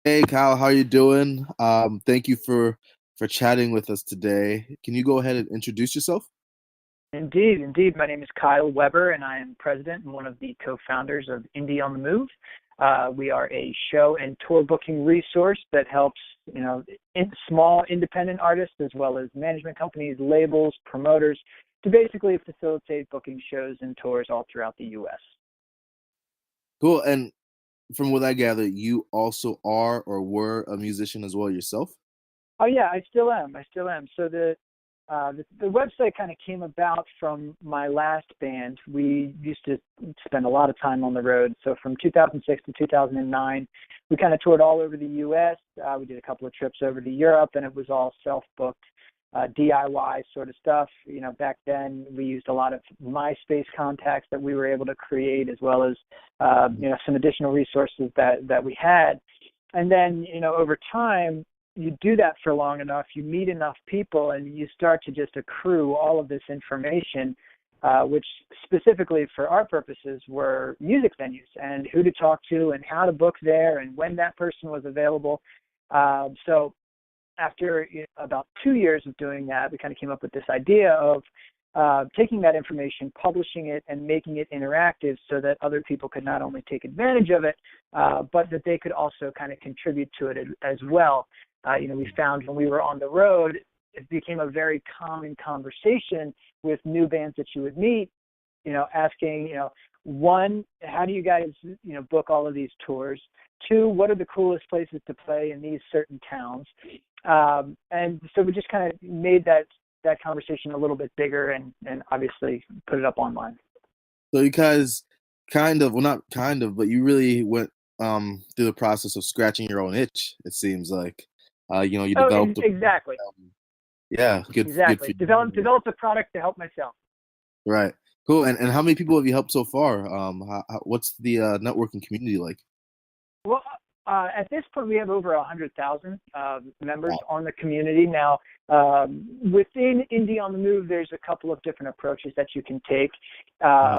Hey Kyle, how you doing? Thank you for chatting with us today. Can you go ahead and introduce yourself? Indeed, indeed. My name is Kyle Weber, and I am president and one of the co-founders of Indie on the Move. We are a show and tour booking resource that helps, small independent artists as well as management companies, labels, promoters to basically facilitate booking shows and tours all throughout the U.S. Cool. And from what I gather, you also are or were a musician as well yourself? Oh yeah, I still am. I still am. So the website kind of came about from my last band. We used to spend a lot of time on the road. So from 2006 to 2009, we kind of toured all over the U.S. We did a couple of trips over to Europe, and it was all self-booked, DIY sort of stuff. Back then we used a lot of MySpace contacts that we were able to create, as well as some additional resources that we had. And then over time, you do that for long enough, you meet enough people, and you start to just accrue all of this information, which specifically for our purposes were music venues and who to talk to and how to book there and when that person was available. So after about 2 years of doing that, we kind of came up with this idea of taking that information, publishing it, and making it interactive so that other people could not only take advantage of it, but that they could also kind of contribute to it as well. We found when we were on the road, it became a very common conversation with new bands that you would meet, asking, one, how do you guys, book all of these tours? Two, what are the coolest places to play in these certain towns? And so we just kind of made that conversation a little bit bigger and obviously put it up online. So you guys kind of, well, not kind of, but you really went through the process of scratching your own itch, it seems like. You Oh, developed exactly. yeah, good for Exactly. you. Developed a product to help myself. Right. Cool. And how many people have you helped so far? What's the networking community like? Well, at this point, we have over 100,000 members Wow. on the community. Now, within Indie on the Move, there's a couple of different approaches that you can take.